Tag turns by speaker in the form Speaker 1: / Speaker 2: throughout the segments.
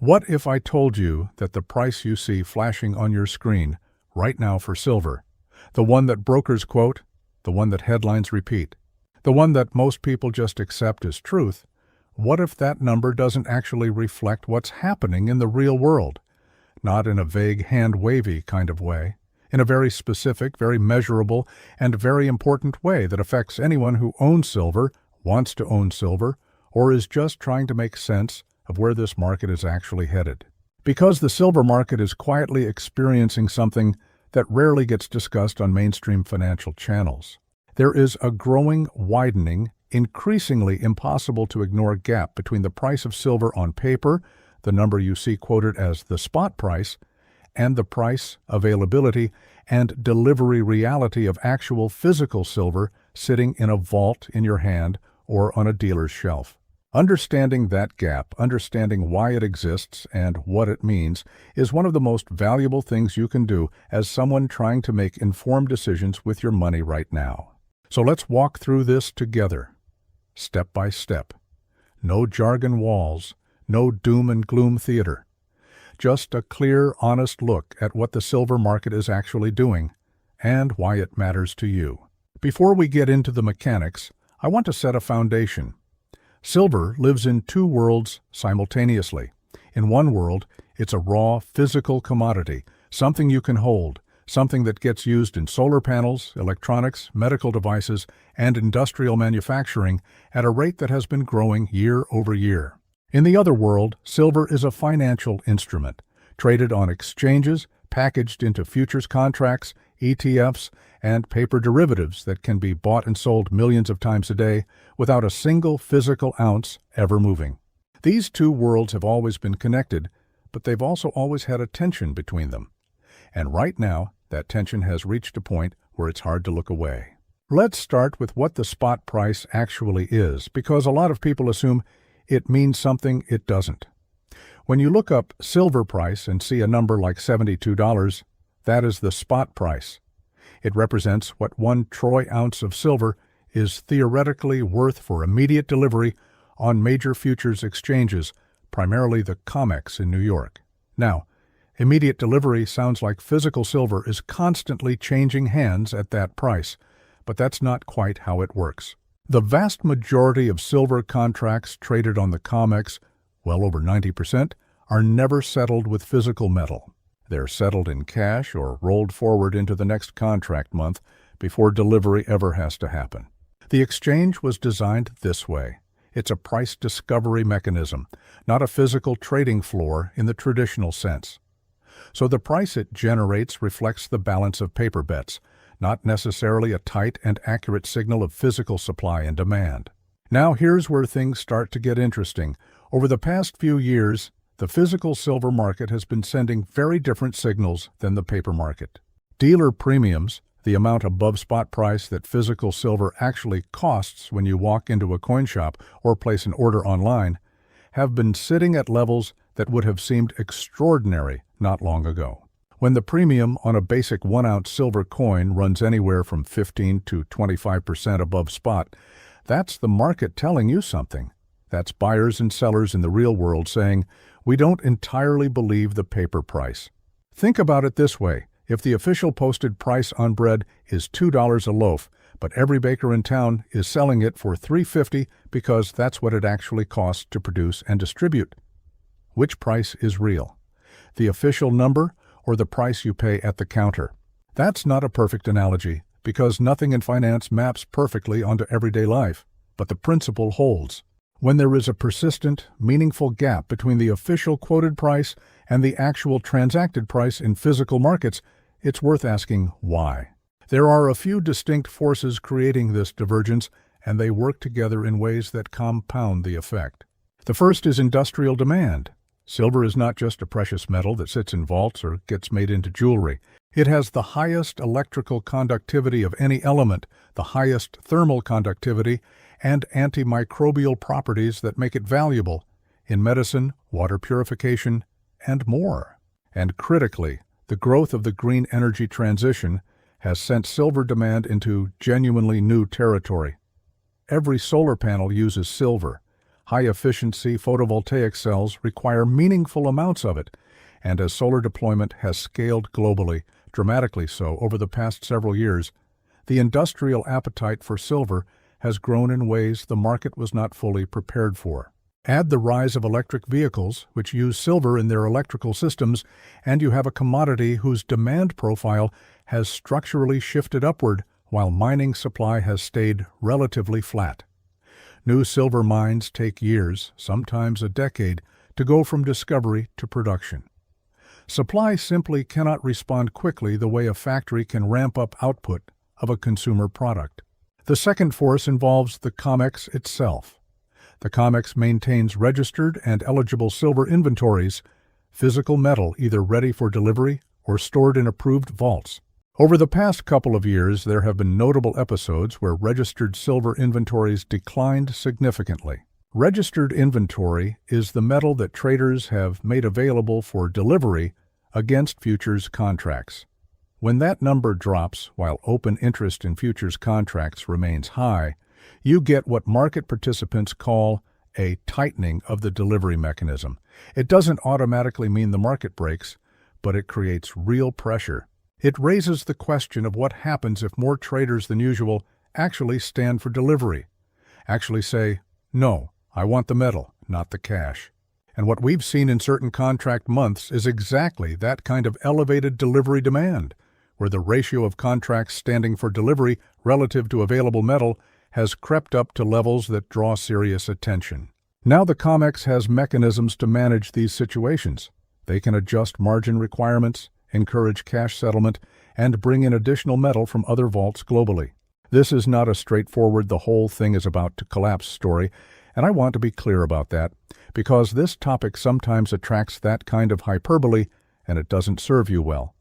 Speaker 1: What if I told you that the price you see flashing on your screen right now for silver, the one that brokers quote, the one that headlines repeat, the one that most people just accept as truth, what if that number doesn't actually reflect what's happening in the real world? Not in a vague, hand-wavy kind of way, in a very specific, very measurable, and very important way that affects anyone who owns silver, wants to own silver, or is just trying to make sense of where this market is actually headed. Because the silver market is quietly experiencing something that rarely gets discussed on mainstream financial channels. There is a growing, widening, increasingly impossible to ignore gap between the price of silver on paper, the number you see quoted as the spot price, and the price, availability, and delivery reality of actual physical silver sitting in a vault in your hand or on a dealer's shelf. Understanding that gap, understanding why it exists and what it means, is one of the most valuable things you can do as someone trying to make informed decisions with your money right now. So let's walk through this together, step by step. No jargon walls, no doom and gloom theater. Just a clear, honest look at what the silver market is actually doing and why it matters to you. Before we get into the mechanics, I want to set a foundation. Silver lives in two worlds simultaneously. In one world, it's a raw, physical commodity, something you can hold, something that gets used in solar panels, electronics, medical devices, and industrial manufacturing at a rate that has been growing year over year. In the other world, silver is a financial instrument, traded on exchanges, packaged into futures contracts, ETFs, and paper derivatives that can be bought and sold millions of times a day without a single physical ounce ever moving. These two worlds have always been connected, but they've also always had a tension between them. And right now, that tension has reached a point where it's hard to look away. Let's start with what the spot price actually is, because a lot of people assume it means something it doesn't. When you look up silver price and see a number like $72, that is the spot price. It represents what 1 troy ounce of silver is theoretically worth for immediate delivery on major futures exchanges, primarily the COMEX in New York. Now, immediate delivery sounds like physical silver is constantly changing hands at that price, but that's not quite how it works. The vast majority of silver contracts traded on the COMEX, well over 90%, are never settled with physical metal. They're settled in cash or rolled forward into the next contract month before delivery ever has to happen. The exchange was designed this way. It's a price discovery mechanism, not a physical trading floor in the traditional sense. So the price it generates reflects the balance of paper bets, not necessarily a tight and accurate signal of physical supply and demand. Now here's where things start to get interesting. Over the past few years, the physical silver market has been sending very different signals than the paper market. Dealer premiums, the amount above spot price that physical silver actually costs when you walk into a coin shop or place an order online, have been sitting at levels that would have seemed extraordinary not long ago. When the premium on a basic 1-ounce silver coin runs anywhere from 15 to 25% above spot, that's the market telling you something. That's buyers and sellers in the real world saying, we don't entirely believe the paper price. Think about it this way. If the official posted price on bread is $2 a loaf, but every baker in town is selling it for $3.50 because that's what it actually costs to produce and distribute, which price is real? The official number or the price you pay at the counter? That's not a perfect analogy because nothing in finance maps perfectly onto everyday life, but the principle holds. When there is a persistent, meaningful gap between the official quoted price and the actual transacted price in physical markets, it's worth asking why. There are a few distinct forces creating this divergence, and they work together in ways that compound the effect. The first is industrial demand. Silver is not just a precious metal that sits in vaults or gets made into jewelry. It has the highest electrical conductivity of any element, the highest thermal conductivity, and antimicrobial properties that make it valuable in medicine, water purification, and more. And critically, the growth of the green energy transition has sent silver demand into genuinely new territory. Every solar panel uses silver. High-efficiency photovoltaic cells require meaningful amounts of it, and as solar deployment has scaled globally, dramatically so over the past several years, the industrial appetite for silver has grown in ways the market was not fully prepared for. Add the rise of electric vehicles, which use silver in their electrical systems, and you have a commodity whose demand profile has structurally shifted upward while mining supply has stayed relatively flat. New silver mines take years, sometimes a decade, to go from discovery to production. Supply simply cannot respond quickly the way a factory can ramp up output of a consumer product. The second force involves the COMEX itself. The COMEX maintains registered and eligible silver inventories, physical metal either ready for delivery or stored in approved vaults. Over the past couple of years, there have been notable episodes where registered silver inventories declined significantly. Registered inventory is the metal that traders have made available for delivery against futures contracts. When that number drops while open interest in futures contracts remains high, you get what market participants call a tightening of the delivery mechanism. It doesn't automatically mean the market breaks, but it creates real pressure. It raises the question of what happens if more traders than usual actually stand for delivery, actually say, "No, I want the metal, not the cash." And what we've seen in certain contract months is exactly that kind of elevated delivery demand, where the ratio of contracts standing for delivery relative to available metal has crept up to levels that draw serious attention. Now the COMEX has mechanisms to manage these situations. They can adjust margin requirements, encourage cash settlement, and bring in additional metal from other vaults globally. This is not a straightforward "the whole thing is about to collapse" story, and I want to be clear about that, because this topic sometimes attracts that kind of hyperbole, and it doesn't serve you well.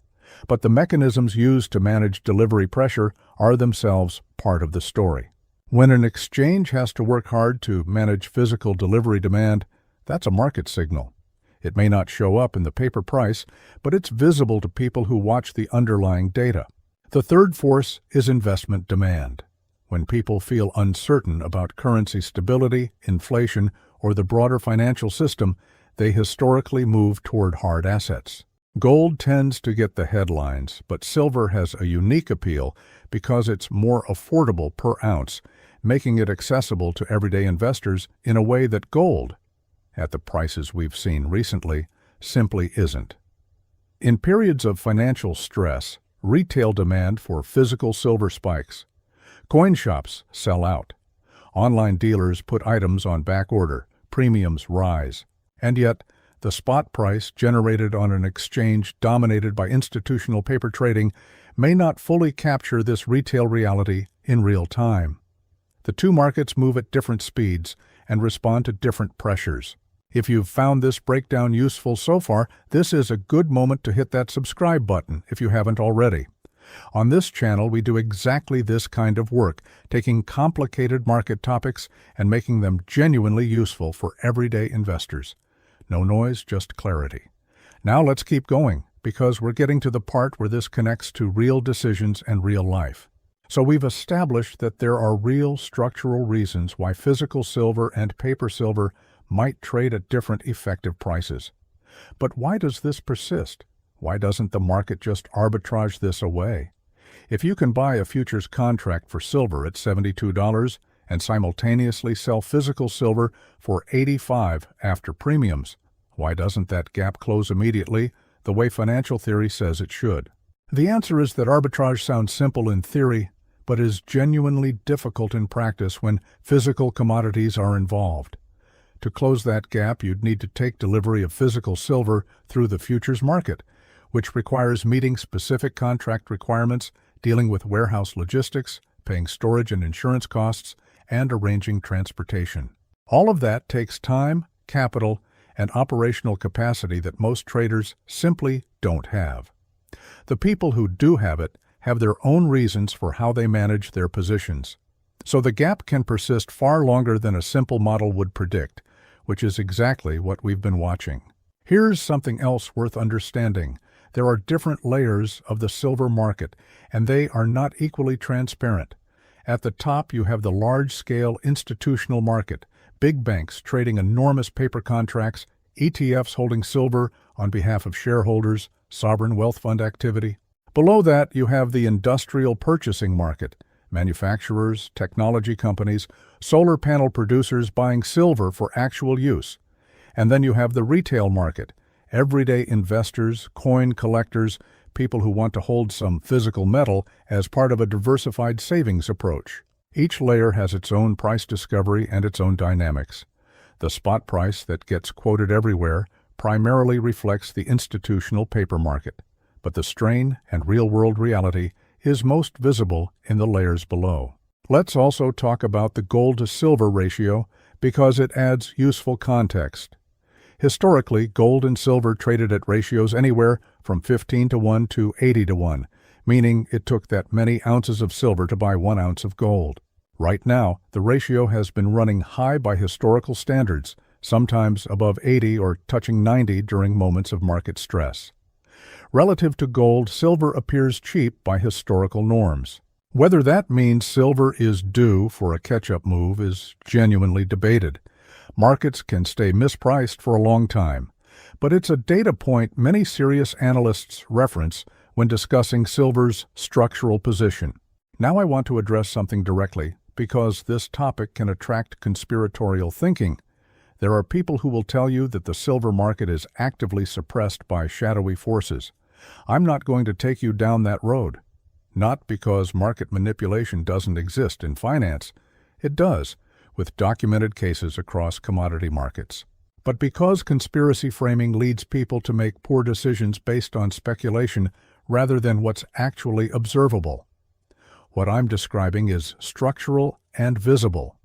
Speaker 1: But the mechanisms used to manage delivery pressure are themselves part of the story. When an exchange has to work hard to manage physical delivery demand, that's a market signal. It may not show up in the paper price, but it's visible to people who watch the underlying data. The third force is investment demand. When people feel uncertain about currency stability, inflation, or the broader financial system, they historically move toward hard assets. Gold tends to get the headlines, but silver has a unique appeal because it's more affordable per ounce, making it accessible to everyday investors in a way that gold, at the prices we've seen recently, simply isn't. In periods of financial stress, retail demand for physical silver spikes. Coin shops sell out. Online dealers put items on back order, premiums rise. And yet, the spot price generated on an exchange dominated by institutional paper trading may not fully capture this retail reality in real time. The two markets move at different speeds and respond to different pressures. If you've found this breakdown useful so far, this is a good moment to hit that subscribe button if you haven't already. On this channel, we do exactly this kind of work, taking complicated market topics and making them genuinely useful for everyday investors. No noise, just clarity. Now let's keep going, because we're getting to the part where this connects to real decisions and real life. So we've established that there are real structural reasons why physical silver and paper silver might trade at different effective prices. But why does this persist? Why doesn't the market just arbitrage this away? If you can buy a futures contract for silver at $72 and simultaneously sell physical silver for $85 after premiums, why doesn't that gap close immediately, the way financial theory says it should? The answer is that arbitrage sounds simple in theory, but is genuinely difficult in practice when physical commodities are involved. To close that gap, you'd need to take delivery of physical silver through the futures market, which requires meeting specific contract requirements, dealing with warehouse logistics, paying storage and insurance costs, and arranging transportation. All of that takes time, capital, and operational capacity that most traders simply don't have. The people who do have it have their own reasons for how they manage their positions. So the gap can persist far longer than a simple model would predict, which is exactly what we've been watching. Here's something else worth understanding. There are different layers of the silver market, and they are not equally transparent. At the top, you have the large-scale institutional market, big banks trading enormous paper contracts, ETFs holding silver on behalf of shareholders, sovereign wealth fund activity. Below that, you have the industrial purchasing market, manufacturers, technology companies, solar panel producers buying silver for actual use. And then you have the retail market, everyday investors, coin collectors, people who want to hold some physical metal as part of a diversified savings approach. Each layer has its own price discovery and its own dynamics. The spot price that gets quoted everywhere primarily reflects the institutional paper market, but the strain and real-world reality is most visible in the layers below. Let's also talk about the gold-to-silver ratio because it adds useful context. Historically, gold and silver traded at ratios anywhere from 15-1 to 80-1, meaning it took that many ounces of silver to buy 1 ounce of gold. Right now, the ratio has been running high by historical standards, sometimes above 80 or touching 90 during moments of market stress. Relative to gold, silver appears cheap by historical norms. Whether that means silver is due for a catch-up move is genuinely debated. Markets can stay mispriced for a long time, but it's a data point many serious analysts reference when discussing silver's structural position. Now I want to address something directly because this topic can attract conspiratorial thinking. There are people who will tell you that the silver market is actively suppressed by shadowy forces. I'm not going to take you down that road. Not because market manipulation doesn't exist in finance. It does, with documented cases across commodity markets. But because conspiracy framing leads people to make poor decisions based on speculation rather than what's actually observable. What I'm describing is structural and visible.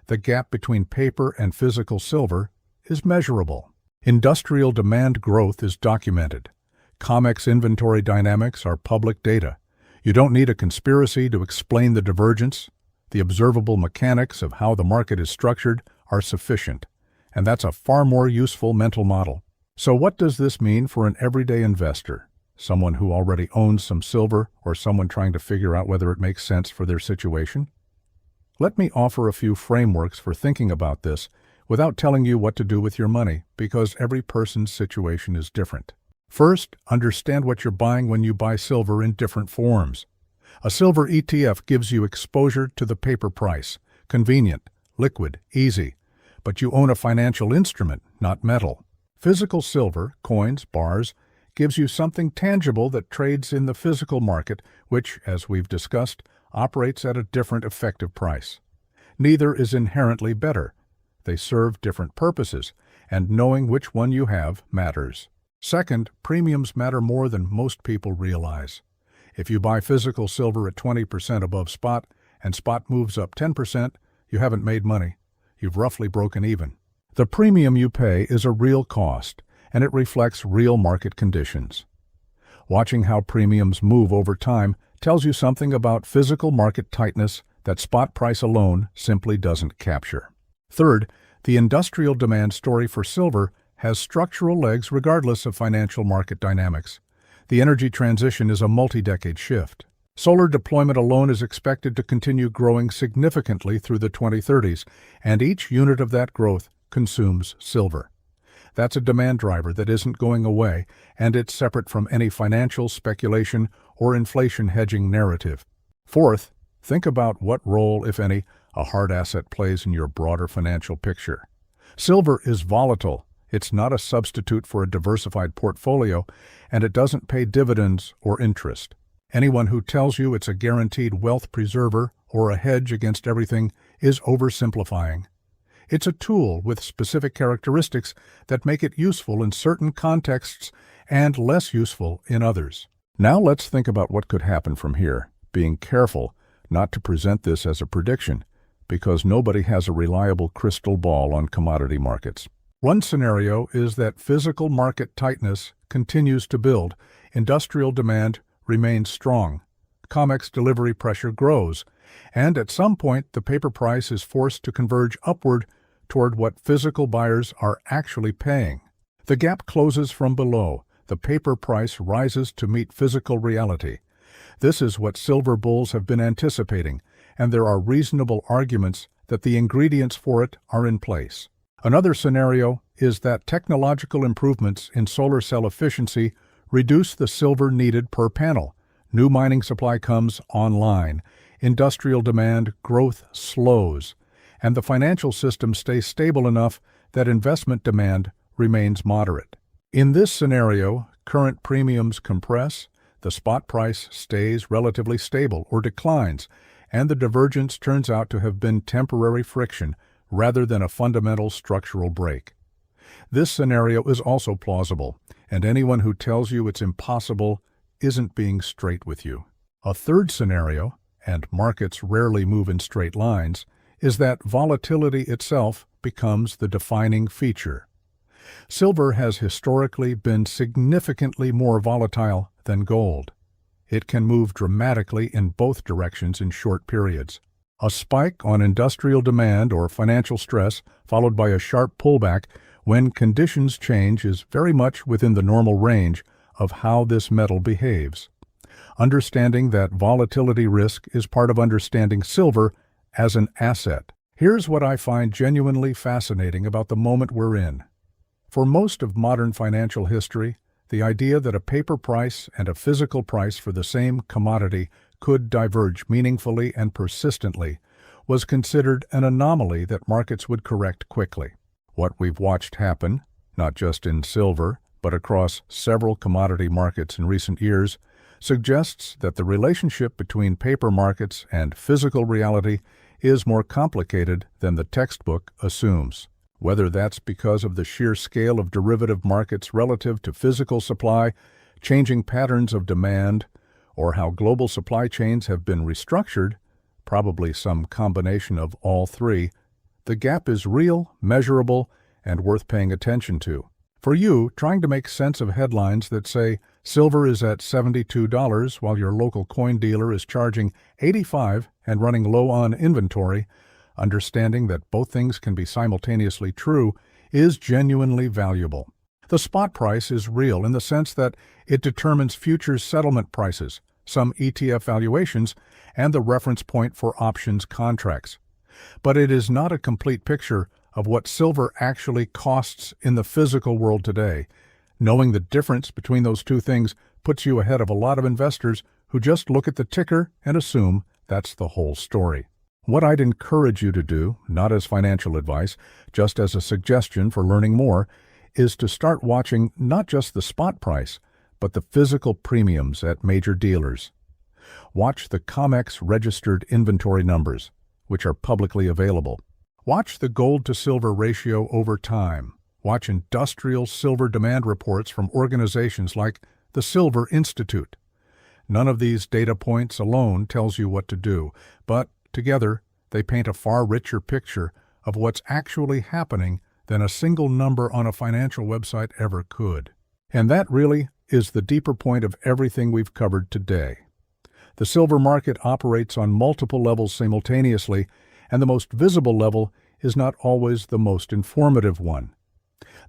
Speaker 1: The gap between paper and physical silver is measurable. Industrial demand growth is documented. COMEX inventory dynamics are public data. You don't need a conspiracy to explain the divergence. The observable mechanics of how the market is structured are sufficient, and that's a far more useful mental model. So what does this mean for an everyday investor? Someone who already owns some silver or someone trying to figure out whether it makes sense for their situation? Let me offer a few frameworks for thinking about this without telling you what to do with your money, because every person's situation is different. First, understand what you're buying when you buy silver in different forms. A silver ETF gives you exposure to the paper price, convenient, liquid, easy, but you own a financial instrument, not metal. Physical silver, coins, bars, gives you something tangible that trades in the physical market, which, as we've discussed, operates at a different effective price. Neither is inherently better. They serve different purposes, and knowing which one you have matters. Second, premiums matter more than most people realize. If you buy physical silver at 20% above spot, and spot moves up 10%, you haven't made money. You've roughly broken even. The premium you pay is a real cost, and it reflects real market conditions. Watching how premiums move over time tells you something about physical market tightness that spot price alone simply doesn't capture. Third, the industrial demand story for silver has structural legs regardless of financial market dynamics. The energy transition is a multi-decade shift. Solar deployment alone is expected to continue growing significantly through the 2030s, and each unit of that growth consumes silver. That's a demand driver that isn't going away, and it's separate from any financial speculation or inflation hedging narrative. Fourth, think about what role, if any, a hard asset plays in your broader financial picture. Silver is volatile. It's not a substitute for a diversified portfolio, and it doesn't pay dividends or interest. Anyone who tells you it's a guaranteed wealth preserver or a hedge against everything is oversimplifying. It's a tool with specific characteristics that make it useful in certain contexts and less useful in others. Now let's think about what could happen from here, being careful not to present this as a prediction, because nobody has a reliable crystal ball on commodity markets. One scenario is that physical market tightness continues to build, industrial demand remains strong, COMEX delivery pressure grows, and at some point the paper price is forced to converge upward toward what physical buyers are actually paying. The gap closes from below, the paper price rises to meet physical reality. This is what silver bulls have been anticipating, and there are reasonable arguments that the ingredients for it are in place. Another scenario is that technological improvements in solar cell efficiency reduce the silver needed per panel. New mining supply comes online, industrial demand growth slows, and the financial system stays stable enough that investment demand remains moderate. In this scenario, current premiums compress, the spot price stays relatively stable or declines, and the divergence turns out to have been temporary friction rather than a fundamental structural break. This scenario is also plausible, and anyone who tells you it's impossible isn't being straight with you. A third scenario, and markets rarely move in straight lines, is that volatility itself becomes the defining feature. Silver has historically been significantly more volatile than gold. It can move dramatically in both directions in short periods. A spike on industrial demand or financial stress, followed by a sharp pullback when conditions change, is very much within the normal range of how this metal behaves. Understanding that volatility risk is part of understanding silver as an asset. Here's what I find genuinely fascinating about the moment we're in. For most of modern financial history, the idea that a paper price and a physical price for the same commodity could diverge meaningfully and persistently was considered an anomaly that markets would correct quickly. What we've watched happen, not just in silver, but across several commodity markets in recent years, suggests that the relationship between paper markets and physical reality is more complicated than the textbook assumes. Whether that's because of the sheer scale of derivative markets relative to physical supply, changing patterns of demand, or how global supply chains have been restructured, probably some combination of all three, the gap is real, measurable, and worth paying attention to. For you, trying to make sense of headlines that say silver is at $72 while your local coin dealer is charging $85 and running low on inventory, understanding that both things can be simultaneously true is genuinely valuable. The spot price is real in the sense that it determines future settlement prices, some ETF valuations, and the reference point for options contracts. But it is not a complete picture of what silver actually costs in the physical world today. Knowing the difference between those two things puts you ahead of a lot of investors who just look at the ticker and assume that's the whole story. What I'd encourage you to do, not as financial advice, just as a suggestion for learning more, is to start watching not just the spot price, but the physical premiums at major dealers. Watch the COMEX registered inventory numbers, which are publicly available. Watch the gold-to-silver ratio over time. Watch industrial silver demand reports from organizations like the Silver Institute. None of these data points alone tells you what to do, but together they paint a far richer picture of what's actually happening than a single number on a financial website ever could. And that really is the deeper point of everything we've covered today. The silver market operates on multiple levels simultaneously, and the most visible level is not always the most informative one.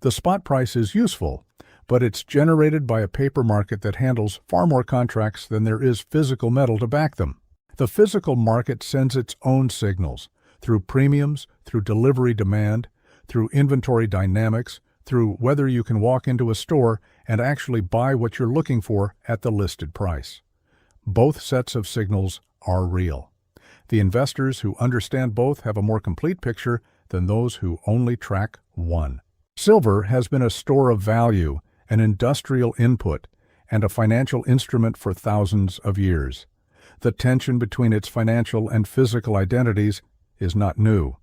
Speaker 1: The spot price is useful, but it's generated by a paper market that handles far more contracts than there is physical metal to back them. The physical market sends its own signals, through premiums, through delivery demand, through inventory dynamics, through whether you can walk into a store and actually buy what you're looking for at the listed price. Both sets of signals are real. The investors who understand both have a more complete picture than those who only track one. Silver has been a store of value, an industrial input, and a financial instrument for thousands of years. The tension between its financial and physical identities is not new.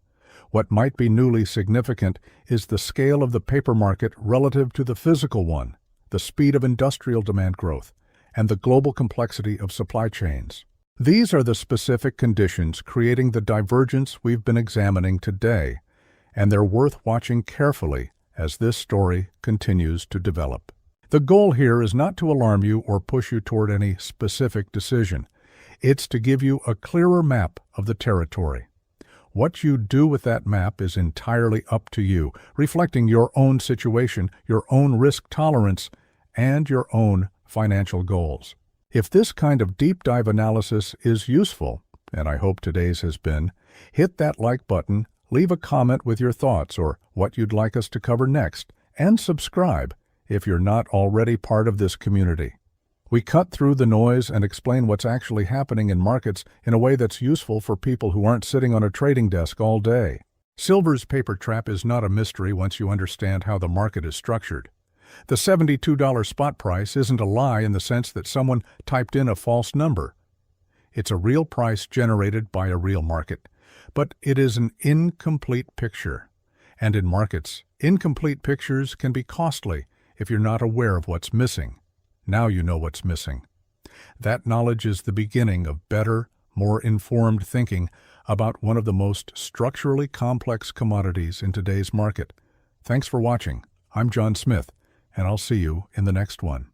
Speaker 1: What might be newly significant is the scale of the paper market relative to the physical one, the speed of industrial demand growth, and the global complexity of supply chains. These are the specific conditions creating the divergence we've been examining today, and they're worth watching carefully as this story continues to develop. The goal here is not to alarm you or push you toward any specific decision. It's to give you a clearer map of the territory. What you do with that map is entirely up to you, reflecting your own situation, your own risk tolerance, and your own financial goals. If this kind of deep dive analysis is useful, and I hope today's has been, hit that like button, leave a comment with your thoughts or what you'd like us to cover next, and subscribe if you're not already part of this community. We cut through the noise and explain what's actually happening in markets in a way that's useful for people who aren't sitting on a trading desk all day. Silver's paper trap is not a mystery once you understand how the market is structured. The $72 spot price isn't a lie in the sense that someone typed in a false number. It's a real price generated by a real market, but it is an incomplete picture. And in markets, incomplete pictures can be costly if you're not aware of what's missing. Now you know what's missing. That knowledge is the beginning of better, more informed thinking about one of the most structurally complex commodities in today's market. Thanks for watching. I'm John Smith, and I'll see you in the next one.